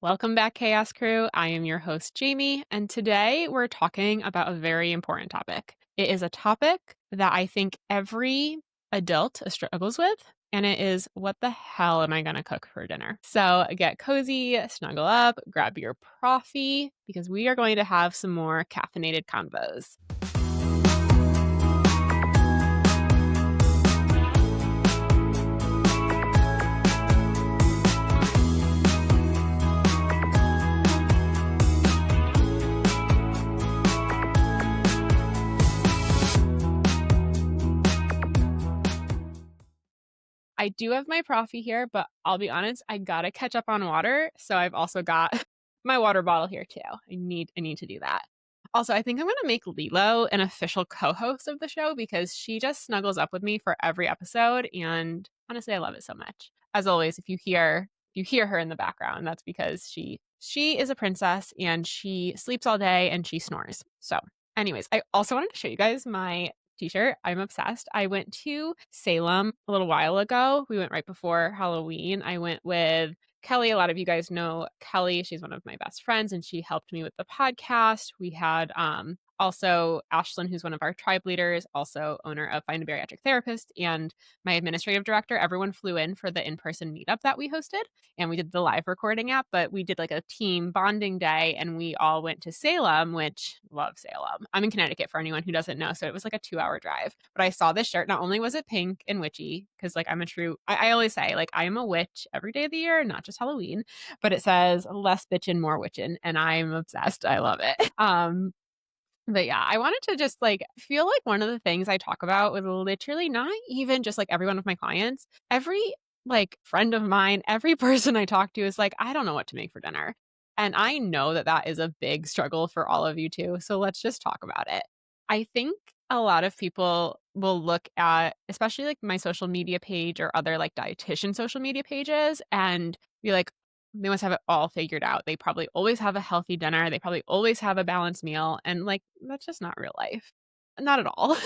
Welcome back, Chaos Crew. I am your host, Jamie, and today we're talking about a very important topic. It is a topic that I think every adult struggles with, and it is what the hell am I going to cook for dinner? So get cozy, snuggle up, grab your coffee, because we are going to have some more caffeinated convos. I do have my Profi here, but I'll be honest, I gotta catch up on water. So I've also got my water bottle here too. I need to do that. Also, I think I'm gonna make Lilo an official co-host of the show because she just snuggles up with me for every episode, and honestly, I love it so much. As always, if you hear her in the background, that's because she is a princess and she sleeps all day and she snores. So, anyways, I also wanted to show you guys my t-shirt. I'm obsessed. I went to Salem a little while ago. We went right before Halloween. I went with Kelly. A lot of you guys know Kelly. She's one of my best friends and she helped me with the podcast. We had also Ashlyn, who's one of our tribe leaders, also owner of Find a Bariatric Therapist, and my administrative director. Everyone flew in for the in-person meetup that we hosted, and we did the live recording app, but we did like a team bonding day, and we all went to Salem, which love Salem. I'm in Connecticut for anyone who doesn't know, so it was like a 2-hour drive. But I saw this shirt. Not only was it pink and witchy, because like I'm a true, I always say like I am a witch every day of the year, not just Halloween, but it says less bitchin', more witchin', and I'm obsessed. I love it. But yeah, I wanted to just like feel like one of the things I talk about with literally not even just like every one of my clients, every like friend of mine, every person I talk to is like, I don't know what to make for dinner. And I know that that is a big struggle for all of you too. So let's just talk about it. I think a lot of people will look at, especially like my social media page or other like dietitian social media pages, and be like, they must have it all figured out. They probably always have a healthy dinner. They probably always have a balanced meal. And like, that's just not real life. Not at all.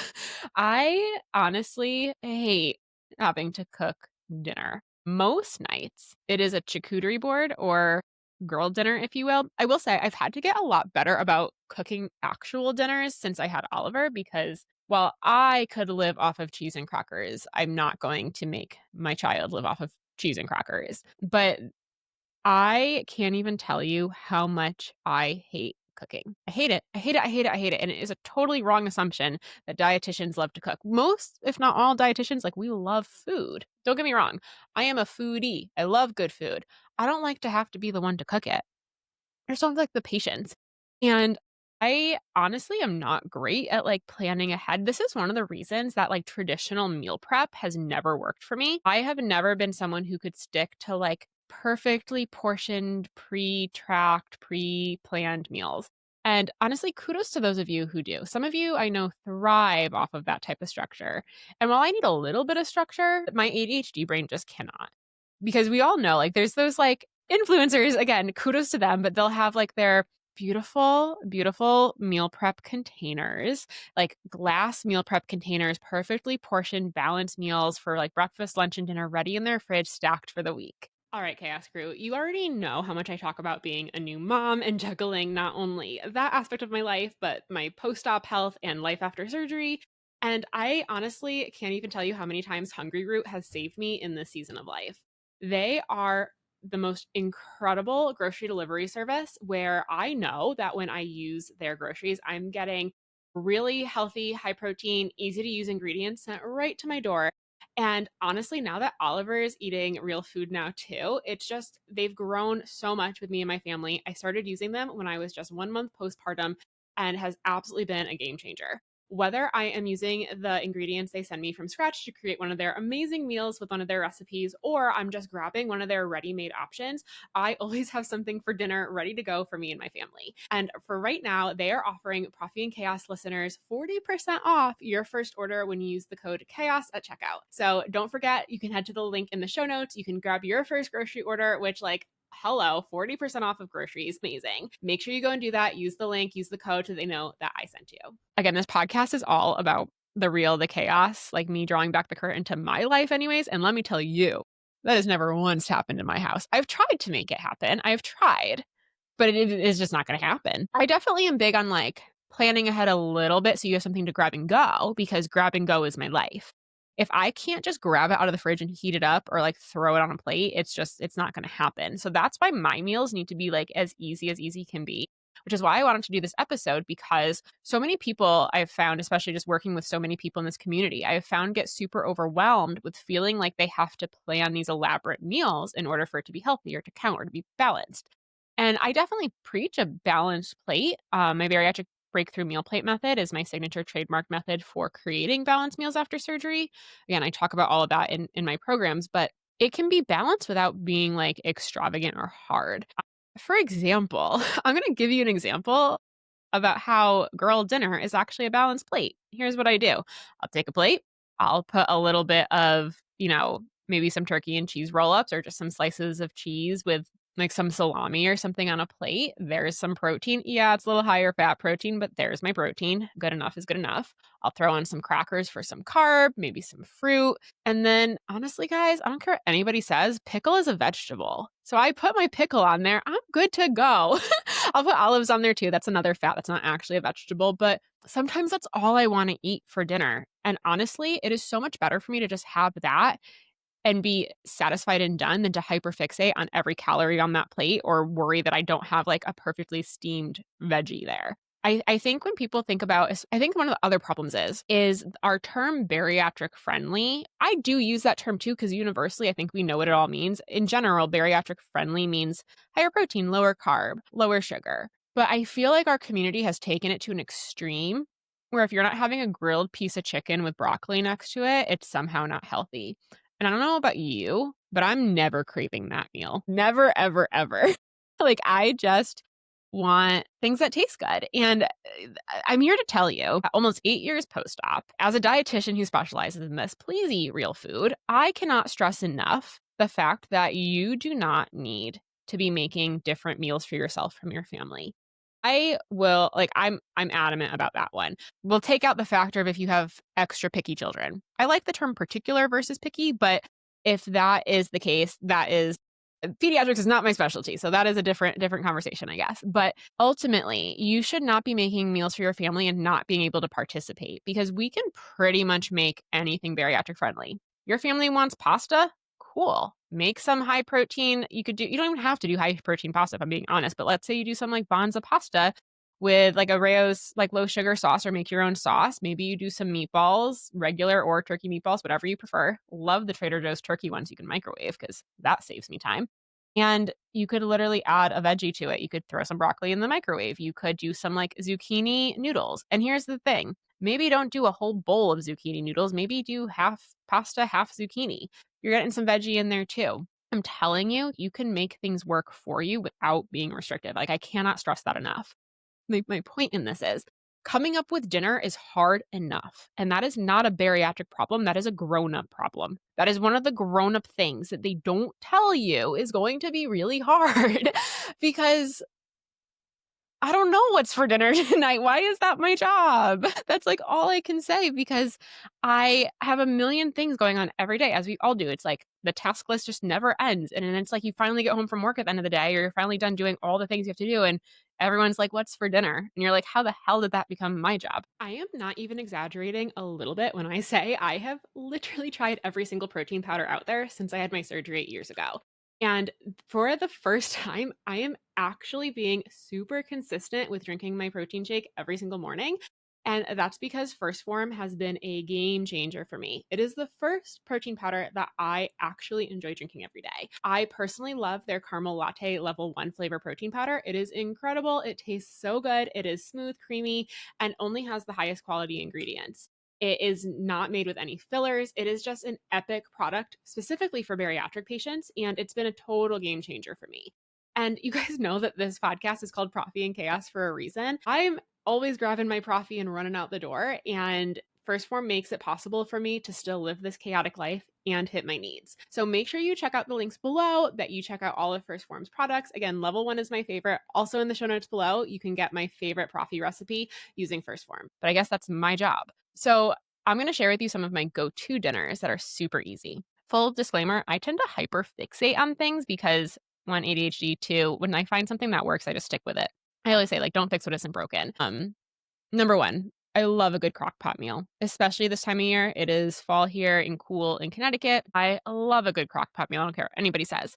I honestly hate having to cook dinner. Most nights, it is a charcuterie board or girl dinner, if you will. I will say I've had to get a lot better about cooking actual dinners since I had Oliver because while I could live off of cheese and crackers, I'm not going to make my child live off of cheese and crackers. But I can't even tell you how much I hate cooking. I hate it. I hate it. I hate it. I hate it. And it is a totally wrong assumption that dietitians love to cook. Most, if not all dietitians, like we love food. Don't get me wrong. I am a foodie. I love good food. I don't like to have to be the one to cook it. I just don't have like the patience. And I honestly am not great at like planning ahead. This is one of the reasons that like traditional meal prep has never worked for me. I have never been someone who could stick to like perfectly portioned, pre-tracked, pre-planned meals. And honestly, kudos to those of you who do. Some of you I know thrive off of that type of structure. And while I need a little bit of structure, my ADHD brain just cannot. Because we all know like there's those like influencers, again, kudos to them, but they'll have like their beautiful, beautiful meal prep containers, like glass meal prep containers, perfectly portioned, balanced meals for like breakfast, lunch, and dinner ready in their fridge, stacked for the week. All right, Chaos Crew, you already know how much I talk about being a new mom and juggling not only that aspect of my life, but my post-op health and life after surgery. And I honestly can't even tell you how many times HungryRoot has saved me in this season of life. They are the most incredible grocery delivery service where I know that when I use their groceries, I'm getting really healthy, high protein, easy to use ingredients sent right to my door. And honestly, now that Oliver is eating real food now too, it's just, they've grown so much with me and my family. I started using them when I was just 1 month postpartum and has absolutely been a game changer. Whether I am using the ingredients they send me from scratch to create one of their amazing meals with one of their recipes, or I'm just grabbing one of their ready-made options, I always have something for dinner ready to go for me and my family. And for right now, they are offering Profi and Chaos listeners 40% off your first order when you use the code CHAOS at checkout. So don't forget, you can head to the link in the show notes. You can grab your first grocery order, which like hello, 40% off of groceries. Amazing. Make sure you go and do that. Use the link, use the code so they know that I sent you. Again, this podcast is all about the real, the chaos, like me drawing back the curtain to my life anyways. And let me tell you, That has never once happened in my house. I've tried to make it happen. I've tried, but it is just not gonna happen. I definitely am big on, like, planning ahead a little bit so you have something to grab and go, because grab and go is my life. If I can't just grab it out of the fridge and heat it up or, like, throw it on a plate, it's not gonna happen. So that's why my meals need to be, like, as easy can be, which is why I wanted to do this episode, because so many people I've found, especially just working with so many people in this community, I have found get super overwhelmed with feeling like they have to plan these elaborate meals in order for it to be healthy or to count or to be balanced. And I definitely preach a balanced plate. My bariatric breakthrough meal plate method is my signature trademark method for creating balanced meals after surgery. Again, I talk about all of that in my programs, but it can be balanced without being like extravagant or hard. For example, I'm going to give you an example about how girl dinner is actually a balanced plate. Here's what I do. I'll take a plate. I'll put a little bit of, maybe some turkey and cheese roll ups or just some slices of cheese with like some salami or something on a plate. There's some protein. Yeah, it's a little higher fat protein, but there's my protein. Good enough is good enough. I'll throw on some crackers for some carb, maybe some fruit. And then honestly, guys, I don't care what anybody says, pickle is a vegetable. So I put my pickle on there. I'm good to go. I'll put olives on there too. That's another fat that's not actually a vegetable, but sometimes that's all I want to eat for dinner. And honestly, it is so much better for me to just have that and be satisfied and done than to hyperfixate on every calorie on that plate or worry that I don't have like a perfectly steamed veggie there. I think when people think about, I think one of the other problems is our term bariatric friendly. I do use that term too, because universally, I think we know what it all means. In general, bariatric friendly means higher protein, lower carb, lower sugar. But I feel like our community has taken it to an extreme where if you're not having a grilled piece of chicken with broccoli next to it, it's somehow not healthy. And I don't know about you, but I'm never craving that meal. Never, ever, ever. Like, I just want things that taste good. And I'm here to tell you, almost 8 years post-op, as a dietitian who specializes in this, please eat real food. I cannot stress enough the fact that you do not need to be making different meals for yourself from your family. I will like I'm adamant about that one. We'll take out the factor of if you have extra picky children. I like the term particular versus picky, but if that is the case, that is pediatrics is not my specialty. So that is a different conversation, I guess. But ultimately, you should not be making meals for your family and not being able to participate, because we can pretty much make anything bariatric friendly. Your family wants pasta? Cool. Make some high protein. You don't even have to do high protein pasta if I'm being honest, but let's say you do some like Bonza pasta with like a Rayo's like low sugar sauce, or make your own sauce. Maybe you do some meatballs, regular or turkey meatballs, whatever you prefer. Love the Trader Joe's turkey ones you can microwave because that saves me time. And you could literally add a veggie to it. You could throw some broccoli in the microwave. You could do some like zucchini noodles. And here's the thing, maybe don't do a whole bowl of zucchini noodles. Maybe do half pasta, half zucchini. You're getting some veggie in there too. I'm telling you, you can make things work for you without being restrictive. Like, I cannot stress that enough. My point in this is coming up with dinner is hard enough. And that is not a bariatric problem. That is a grown up problem. That is one of the grown up things that they don't tell you is going to be really hard because I don't know what's for dinner tonight. Why is that my job? That's like all I can say, because I have a million things going on every day, as we all do. It's like the task list just never ends. And then it's like you finally get home from work at the end of the day, or you're finally done doing all the things you have to do. And everyone's like, what's for dinner? And you're like, how the hell did that become my job? I am not even exaggerating a little bit when I say I have literally tried every single protein powder out there since I had my surgery 8 years ago. And for the first time, I am actually being super consistent with drinking my protein shake every single morning. And that's because First Form has been a game changer for me. It is the first protein powder that I actually enjoy drinking every day. I personally love their caramel latte level 1 flavor protein powder. It is incredible. It tastes so good. It is smooth, creamy, and only has the highest quality ingredients. It is not made with any fillers. It is just an epic product specifically for bariatric patients, and it's been a total game changer for me. And you guys know that this podcast is called Profie and Chaos for a reason. I'm always grabbing my Profie and running out the door, and First Form makes it possible for me to still live this chaotic life and hit my needs. So make sure you check out the links below, that you check out all of First Form's products. Again, level 1 is my favorite. Also in the show notes below, you can get my favorite Profie recipe using First Form. But I guess that's my job. So I'm going to share with you some of my go-to dinners that are super easy. Full disclaimer, I tend to hyperfixate on things because one, ADHD, two, when I find something that works, I just stick with it. I always say, like, don't fix what isn't broken. Number one, I love a good crock pot meal, especially this time of year. It is fall here and cool in Connecticut. I love a good crock pot meal. I don't care what anybody says.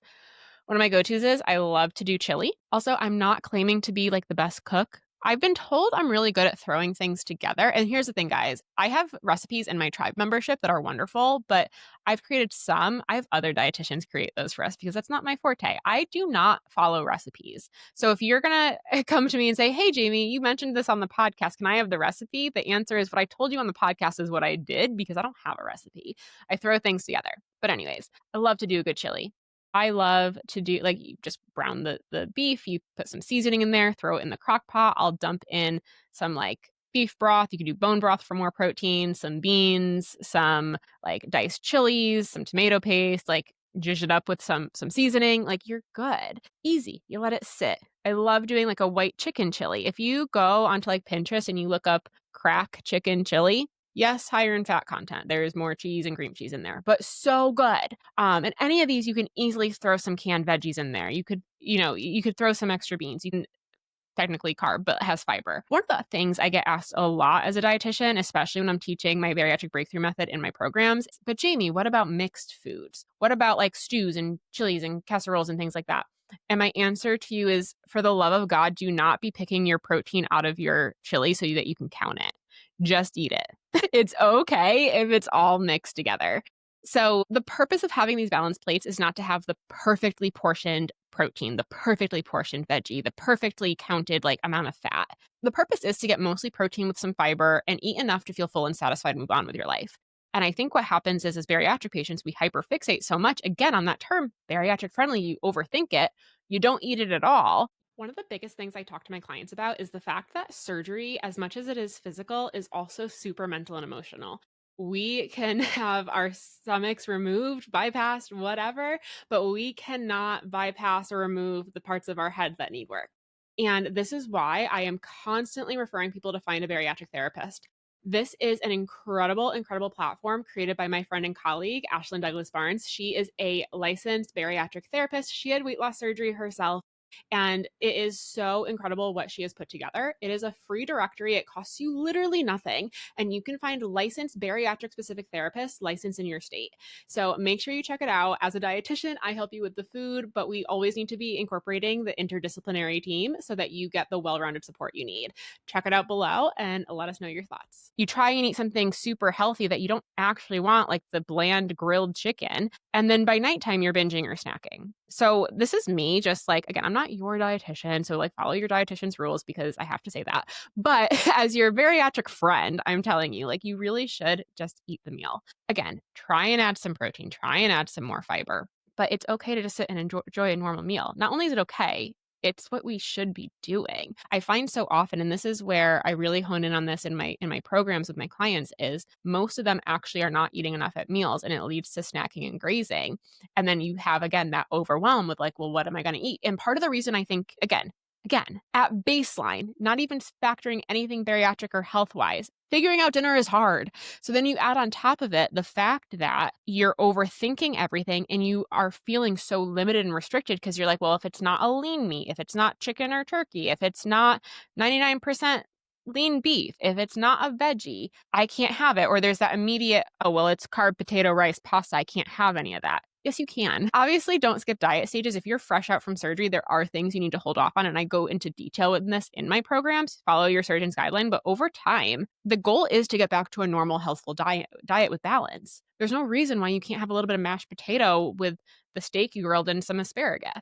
One of my go-tos is I love to do chili. Also, I'm not claiming to be like the best cook. I've been told I'm really good at throwing things together. And here's the thing, guys. I have recipes in my tribe membership that are wonderful, but I've created some. I have other dietitians create those for us because that's not my forte. I do not follow recipes. So if you're going to come to me and say, hey, Jamie, you mentioned this on the podcast. Can I have the recipe? The answer is what I told you on the podcast is what I did because I don't have a recipe. I throw things together. But anyways, I love to do a good chili. I love to do, like, you just brown the beef, you put some seasoning in there, throw it in the crock pot. I'll dump in some like beef broth. You can do bone broth for more protein, some beans, some like diced chilies, some tomato paste, like zhuzh it up with some seasoning. Like, you're good. Easy. You let it sit. I love doing like a white chicken chili. If you go onto like Pinterest and you look up crack chicken chili, yes, higher in fat content. There's more cheese and cream cheese in there, but so good. And any of these, you can easily throw some canned veggies in there. You could throw some extra beans. You can technically carb, but has fiber. One of the things I get asked a lot as a dietitian, especially when I'm teaching my bariatric breakthrough method in my programs, but Jamie, what about mixed foods? What about like stews and chilies and casseroles and things like that? And my answer to you is, for the love of God, do not be picking your protein out of your chili so that you can count it. Just eat it. It's okay if it's all mixed together. So the purpose of having these balanced plates is not to have the perfectly portioned protein, the perfectly portioned veggie, the perfectly counted like amount of fat. The purpose is to get mostly protein with some fiber and eat enough to feel full and satisfied and move on with your life. And I think what happens is, as bariatric patients, we hyperfixate so much, again, on that term, bariatric friendly, you overthink it, you don't eat it at all. One of the biggest things I talk to my clients about is the fact that surgery, as much as it is physical, is also super mental and emotional. We can have our stomachs removed, bypassed, whatever, but we cannot bypass or remove the parts of our head that need work. And this is why I am constantly referring people to find a bariatric therapist. This is an incredible, incredible platform created by my friend and colleague, Ashlyn Douglas Barnes. She is a licensed bariatric therapist. She had weight loss surgery herself. And it is so incredible what she has put together. It is a free directory. It costs you literally nothing. And you can find licensed bariatric specific therapists licensed in your state. So make sure you check it out. As a dietitian, I help you with the food, but we always need to be incorporating the interdisciplinary team so that you get the well-rounded support you need. Check it out below and let us know your thoughts. You try and eat something super healthy that you don't actually want, like the bland grilled chicken, and then by nighttime you're binging or snacking. So this is me, just like, again, I'm not your dietitian, so like follow your dietitian's rules because I have to say that. But as your bariatric friend, I'm telling you, like, you really should just eat the meal. Again, try and add some protein, try and add some more fiber, but it's okay to just sit and enjoy a normal meal. Not only is it okay, it's what we should be doing. I find so often, and this is where I really hone in on this in my programs with my clients, is most of them actually are not eating enough at meals, and it leads to snacking and grazing. And then you have, again, that overwhelm with like, well, what am I going to eat? And part of the reason I think, again, at baseline, not even factoring anything bariatric or health-wise, figuring out dinner is hard. So then you add on top of it the fact that you're overthinking everything and you are feeling so limited and restricted because you're like, well, if it's not a lean meat, if it's not chicken or turkey, if it's not 99% lean beef, if it's not a veggie, I can't have it. Or there's that immediate, oh, well, it's carb, potato, rice, pasta. I can't have any of that. Yes, you can. Obviously, don't skip diet stages. If you're fresh out from surgery, there are things you need to hold off on. And I go into detail with this in my programs. Follow your surgeon's guideline. But over time, the goal is to get back to a normal, healthful diet with balance. There's no reason why you can't have a little bit of mashed potato with the steak you grilled and some asparagus. I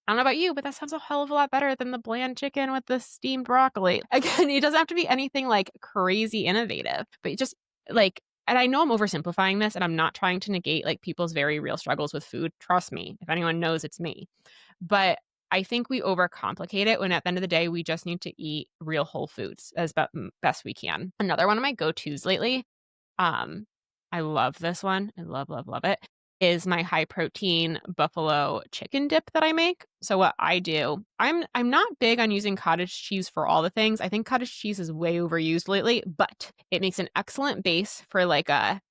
don't know about you, but that sounds a hell of a lot better than the bland chicken with the steamed broccoli. Again, it doesn't have to be anything like crazy innovative, but just like, and I know I'm oversimplifying this and I'm not trying to negate like people's very real struggles with food. Trust me, if anyone knows, it's me. But I think we overcomplicate it when at the end of the day, we just need to eat real whole foods as best we can. Another one of my go-tos lately, I love this one. I love, love, love it, is my high protein buffalo chicken dip that I make. So what I do, I'm not big on using cottage cheese for all the things. I think cottage cheese is way overused lately, but it makes an excellent base for like a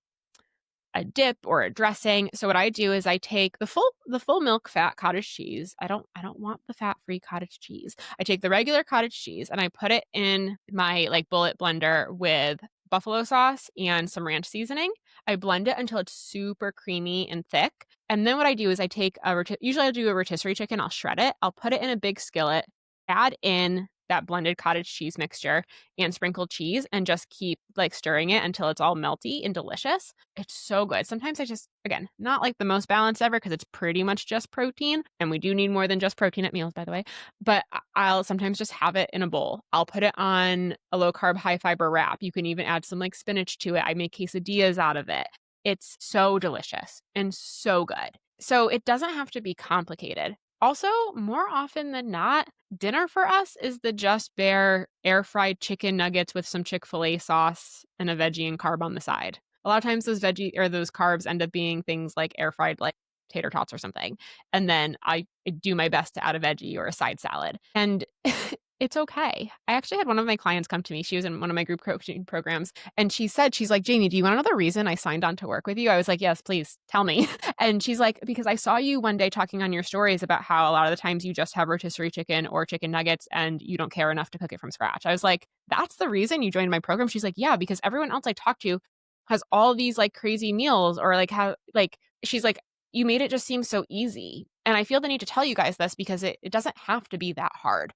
a dip or a dressing. So what I do is I take the full milk fat cottage cheese. I don't want the fat-free cottage cheese. I take the regular cottage cheese and I put it in my like bullet blender with buffalo sauce and some ranch seasoning. I blend it until it's super creamy and thick. And then what I do is I take usually I'll do a rotisserie chicken, I'll shred it, I'll put it in a big skillet, add in that blended cottage cheese mixture and sprinkled cheese and just keep like stirring it until it's all melty and delicious. It's so good. Sometimes I just, again, not like the most balanced ever because it's pretty much just protein. And we do need more than just protein at meals, by the way. But I'll sometimes just have it in a bowl. I'll put it on a low carb, high fiber wrap. You can even add some like spinach to it. I make quesadillas out of it. It's so delicious and so good. So it doesn't have to be complicated. Also, more often than not, dinner for us is the just bare air fried chicken nuggets with some Chick-fil-A sauce and a veggie and carb on the side. A lot of times those veggie or those carbs end up being things like air fried like tater tots or something. And then I do my best to add a veggie or a side salad. And it's okay. I actually had one of my clients come to me. She was in one of my group coaching programs and she's like, Jamie, do you want to know the reason I signed on to work with you? I was like, yes, please tell me. And she's like, because I saw you one day talking on your stories about how a lot of the times you just have rotisserie chicken or chicken nuggets and you don't care enough to cook it from scratch. I was like, that's the reason you joined my program? She's like, yeah, because everyone else I talked to has all these like crazy meals or like how like she's like, you made it just seem so easy. And I feel the need to tell you guys this because it doesn't have to be that hard.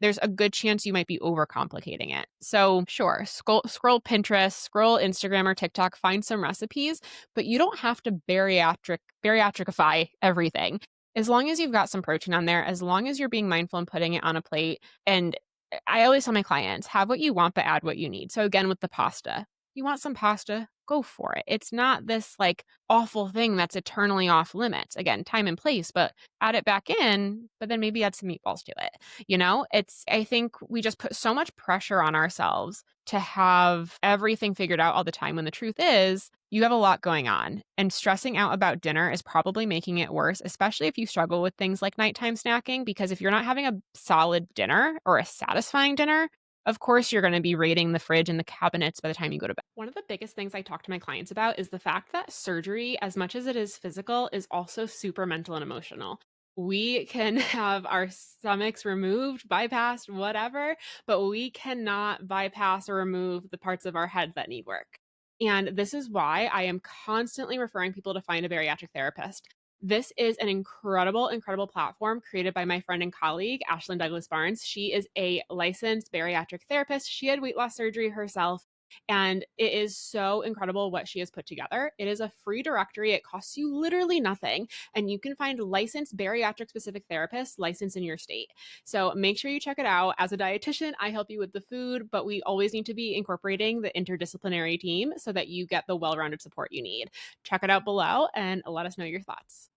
There's a good chance you might be overcomplicating it. So sure, scroll Pinterest, scroll Instagram or TikTok, find some recipes, but you don't have to bariatricify everything. As long as you've got some protein on there, as long as you're being mindful and putting it on a plate. And I always tell my clients, have what you want, but add what you need. So again, with the pasta, you want some pasta, go for it. It's not this like awful thing that's eternally off limits. Again, time and place, but add it back in, but then maybe add some meatballs to it. I think we just put so much pressure on ourselves to have everything figured out all the time when the truth is you have a lot going on and stressing out about dinner is probably making it worse, especially if you struggle with things like nighttime snacking, because if you're not having a solid dinner or a satisfying dinner, of course, you're going to be raiding the fridge and the cabinets by the time you go to bed. One of the biggest things I talk to my clients about is the fact that surgery, as much as it is physical, is also super mental and emotional. We can have our stomachs removed, bypassed, whatever, but we cannot bypass or remove the parts of our head that need work. And this is why I am constantly referring people to find a bariatric therapist. This is an incredible, incredible platform created by my friend and colleague, Ashlyn Douglas Barnes. She is a licensed bariatric therapist. She had weight loss surgery herself, and it is so incredible what she has put together. It is a free directory. It costs you literally nothing, and you can find licensed bariatric specific therapists licensed in your state. So make sure you check it out. As a dietitian, I help you with the food, but we always need to be incorporating the interdisciplinary team so that you get the well-rounded support you need. Check it out below and let us know your thoughts.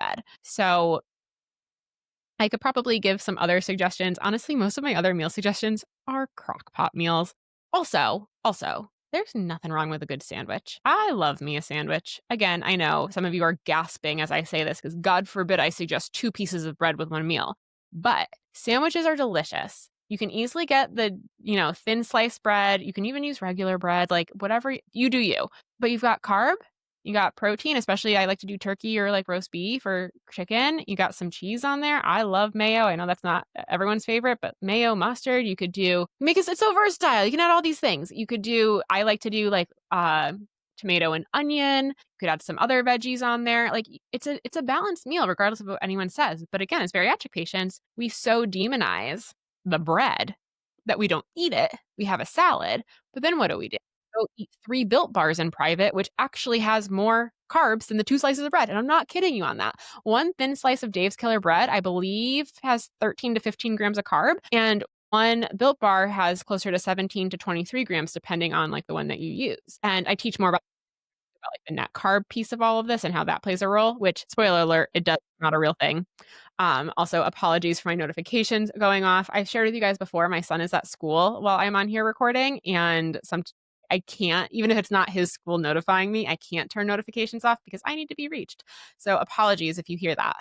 So I could probably give some other suggestions. Honestly, most of my other meal suggestions are crockpot meals. Also, there's nothing wrong with a good sandwich. I love me a sandwich. Again, I know some of you are gasping as I say this because God forbid I suggest 2 pieces of bread with one meal. But sandwiches are delicious. You can easily get the, thin sliced bread. You can even use regular bread, like whatever you do you. But you've got carb, you got protein, especially I like to do turkey or like roast beef or chicken. You got some cheese on there. I love mayo. I know that's not everyone's favorite, but mayo, mustard, you could do, because it's so versatile. You can add all these things. I like to do like tomato and onion. You could add some other veggies on there. Like it's a balanced meal regardless of what anyone says. But again, as bariatric patients, we so demonize the bread that we don't eat it. We have a salad, but then what do? Go eat 3 Built Bars in private, which actually has more carbs than the 2 slices of bread. And I'm not kidding you on that. One thin slice of Dave's Killer Bread, I believe, has 13 to 15 grams of carb. And one Built Bar has closer to 17 to 23 grams, depending on like the one that you use. And I teach more about like the net carb piece of all of this and how that plays a role, which, spoiler alert, it does not a real thing. Also, apologies for my notifications going off. I've shared with you guys before, my son is at school while I'm on here recording, and I can't, even if it's not his school notifying me, I can't turn notifications off because I need to be reached. So apologies if you hear that.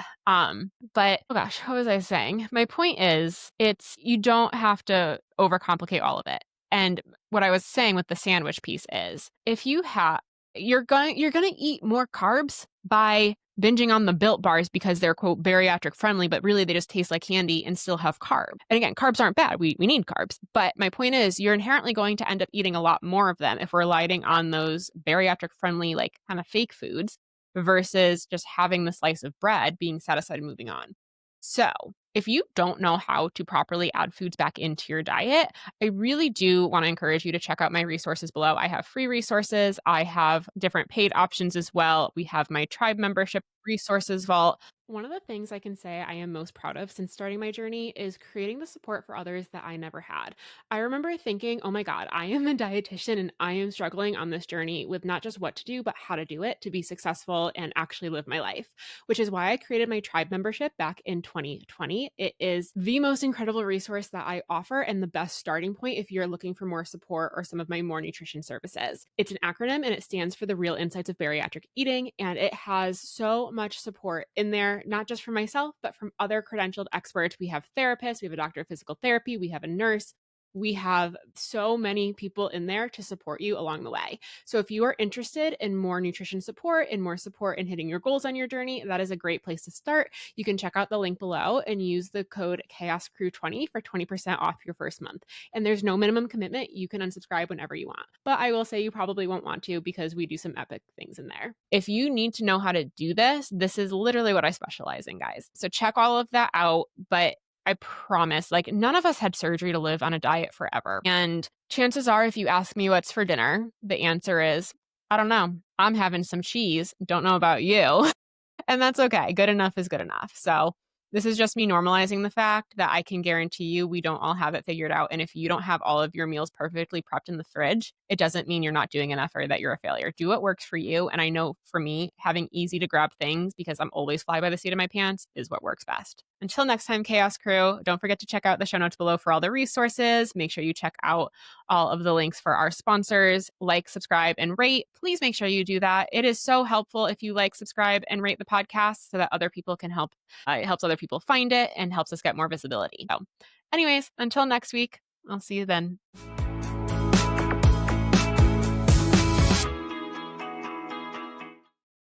But oh gosh, what was I saying? My point is, you don't have to overcomplicate all of it. And what I was saying with the sandwich piece is, if you have, You're going to eat more carbs by binging on the Built bars because they're quote bariatric friendly, but really they just taste like candy and still have carb. And again, carbs aren't bad. We need carbs. But my point is you're inherently going to end up eating a lot more of them if we're relying on those bariatric friendly, like kind of fake foods versus just having the slice of bread, being satisfied and moving on. So if you don't know how to properly add foods back into your diet, I really do want to encourage you to check out my resources below. I have free resources. I have different paid options as well. We have my tribe membership resources vault. One of the things I can say I am most proud of since starting my journey is creating the support for others that I never had. I remember thinking, oh my God, I am a dietitian and I am struggling on this journey with not just what to do, but how to do it to be successful and actually live my life, which is why I created my tribe membership back in 2020. It is the most incredible resource that I offer and the best starting point if you're looking for more support or some of my more nutrition services. It's an acronym and it stands for the Real Insights of Bariatric Eating, and it has so much support in there, not just from myself, but from other credentialed experts. We have therapists, we have a doctor of physical therapy, we have a nurse. We have so many people in there to support you along the way. So if you are interested in more nutrition support and more support in hitting your goals on your journey, that is a great place to start. You can check out the link below and use the code CHAOSCREW20 for 20% off your first month. And there's no minimum commitment. You can unsubscribe whenever you want. But I will say you probably won't want to because we do some epic things in there. If you need to know how to do this, this is literally what I specialize in, guys. So check all of that out. But I promise, like, none of us had surgery to live on a diet forever. And chances are, if you ask me what's for dinner, the answer is, I don't know. I'm having some cheese. Don't know about you. And that's okay. Good enough is good enough. So this is just me normalizing the fact that I can guarantee you we don't all have it figured out. And if you don't have all of your meals perfectly prepped in the fridge, it doesn't mean you're not doing enough or that you're a failure. Do what works for you. And I know for me, having easy to grab things because I'm always fly by the seat of my pants is what works best. Until next time, Chaos Crew, don't forget to check out the show notes below for all the resources. Make sure you check out all of the links for our sponsors. Like, subscribe, and rate. Please make sure you do that. It is so helpful if you like, subscribe, and rate the podcast so that other people can help. It helps other people find it and helps us get more visibility. So, anyways, until next week, I'll see you then.